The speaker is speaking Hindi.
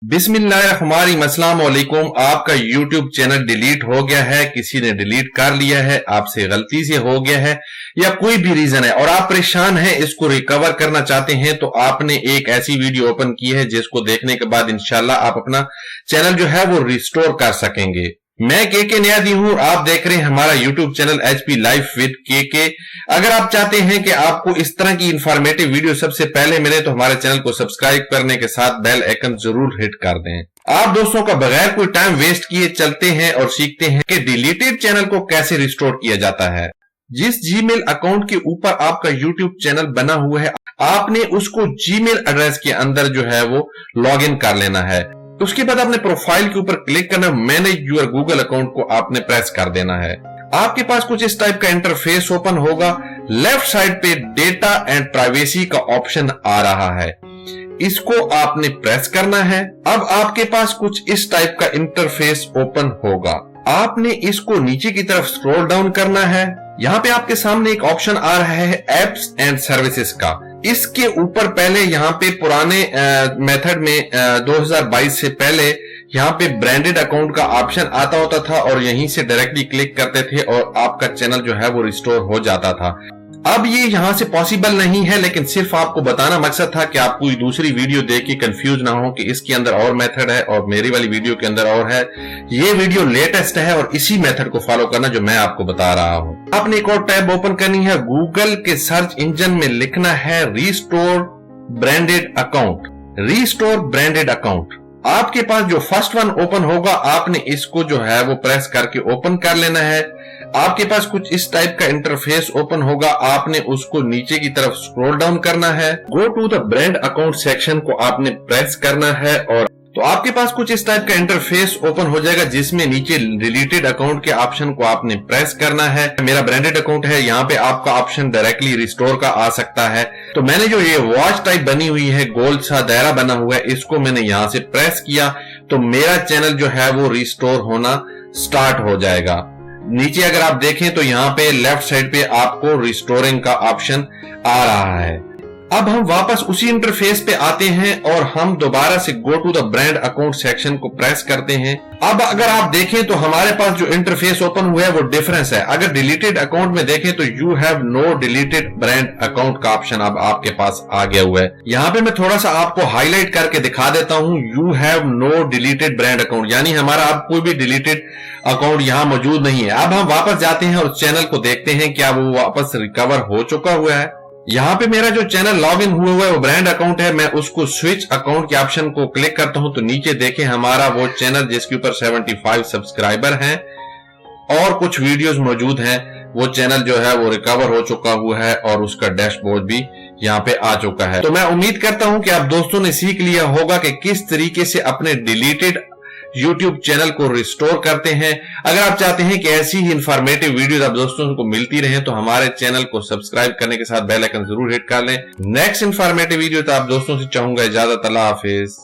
बिस्मिल्लाहिर्रहमानिर्रहीम, अस्सलाम वालेकुम। आपका YouTube चैनल डिलीट हो गया है, किसी ने डिलीट कर लिया है, आपसे गलती से हो गया है या कोई भी रीजन है और आप परेशान हैं, इसको रिकवर करना चाहते हैं तो आपने एक ऐसी वीडियो ओपन की है जिसको देखने के बाद इंशाल्लाह आप अपना चैनल जो है वो रिस्टोर कर सकेंगे। मैं के नियाज़ी हूं, आप देख रहे हैं हमारा YouTube channel HP life with के। अगर आप चाहते हैं कि आपको इस तरह की इंफॉर्मेटिव वीडियो सबसे पहले मिले तो हमारे चैनल को सब्सक्राइब करने के साथ बेल आइकन जरूर हिट कर दें। आप दोस्तों का बगैर कोई टाइम वेस्ट किए चलते हैं और सीखते हैं कि डिलीटेड चैनल को कैसे रिस्टोर किया जाता है। जिस जीमेल अकाउंट के ऊपर आपका YouTube चैनल बना हुआ है, आपने उसको जीमेल एड्रेस के अंदर जो है वो लॉग इन कर लेना है। उसके बाद अपने प्रोफाइल के ऊपर क्लिक करना, मैनेज योर गूगल अकाउंट को आपने प्रेस कर देना है। आपके पास कुछ इस टाइप का इंटरफेस ओपन होगा। लेफ्ट साइड पे डेटा एंड प्राइवेसी का ऑप्शन आ रहा है, इसको आपने प्रेस करना है। अब आपके पास कुछ इस टाइप का इंटरफेस ओपन होगा। आपने इसको नीचे की तरफ स्क्रॉल डाउन करना है। यहाँ पे आपके सामने एक ऑप्शन आ रहा है एप्स एंड सर्विसेज का। इसके ऊपर पहले यहाँ पे पुराने मेथड में 2022 से पहले यहाँ पे ब्रांडेड अकाउंट का ऑप्शन आता होता था और यहीं से डायरेक्टली क्लिक करते थे और आपका चैनल जो है वो रिस्टोर हो जाता था। अब ये यहाँ से पॉसिबल नहीं है, लेकिन सिर्फ आपको बताना मकसद था कि आप कोई दूसरी वीडियो देख के कंफ्यूज ना हो कि इसके अंदर और मेथड है और मेरी वाली वीडियो के अंदर और है। ये वीडियो लेटेस्ट है और इसी मेथड को फॉलो करना जो मैं आपको बता रहा हूँ। आपने एक और टैब ओपन करनी है। गूगल के सर्च इंजन में लिखना है restore branded account. Restore branded account आपके पास जो फर्स्ट वन ओपन होगा, आपने इसको जो है वो प्रेस करके ओपन कर लेना है। आपके पास कुछ इस टाइप का इंटरफेस ओपन होगा। आपने उसको नीचे की तरफ स्क्रॉल डाउन करना है। Go to the brand account section को आपने प्रेस करना है और तो आपके पास कुछ इस टाइप का इंटरफेस ओपन हो जाएगा जिसमें नीचे डिलीटेड अकाउंट के ऑप्शन को आपने प्रेस करना है। मेरा ब्रांडेड अकाउंट है, यहाँ पे आपका ऑप्शन डायरेक्टली रिस्टोर का आ सकता है। तो मैंने जो ये वॉच टाइप बनी हुई है, गोल सा दायरा बना हुआ है, इसको मैंने यहाँ से प्रेस किया तो मेरा चैनल जो है वो रिस्टोर होना स्टार्ट हो जाएगा। नीचे अगर आप देखें तो यहाँ पे लेफ्ट साइड पे आपको रिस्टोरिंग का ऑप्शन आ रहा है। अब हम वापस उसी इंटरफेस पे आते हैं और हम दोबारा से go to the brand account section को प्रेस करते हैं। अब अगर आप देखें तो हमारे पास जो इंटरफेस ओपन हुआ है वो डिफरेंस है। अगर डिलीटेड अकाउंट में देखें तो you have no deleted brand account का ऑप्शन अब आपके पास आ गया हुआ है। यहाँ पे मैं थोड़ा सा आपको हाईलाइट करके दिखा देता हूँ। You have no deleted brand account, यानी हमारा अब कोई भी डिलीटेड अकाउंट यहाँ मौजूद नहीं है। अब हम वापस जाते हैं और चैनल को देखते हैं क्या वो वापस रिकवर हो चुका हुआ है। यहाँ पे मेरा जो चैनल लॉग इन हुआ है वो ब्रांड अकाउंट है। मैं उसको स्विच अकाउंट के ऑप्शन को क्लिक करता हूं तो नीचे देखें हमारा वो चैनल जिसके ऊपर 75 सब्सक्राइबर हैं और कुछ वीडियोस मौजूद हैं, वो चैनल जो है वो रिकवर हो चुका हुआ है और उसका डैशबोर्ड भी यहाँ पे आ चुका है। तो मैं उम्मीद करता हूं कि आप दोस्तों ने सीख लिया होगा कि किस तरीके से अपने डिलीटेड YouTube चैनल को रिस्टोर करते हैं। अगर आप चाहते हैं कि ऐसी ही इंफॉर्मेटिव वीडियोस आप दोस्तों को मिलती रहें तो हमारे चैनल को सब्सक्राइब करने के साथ बेल आइकन जरूर हिट कर लें। नेक्स्ट इंफॉर्मेटिव वीडियो तो आप दोस्तों से चाहूंगा इजाजत। अल्लाह हाफिज।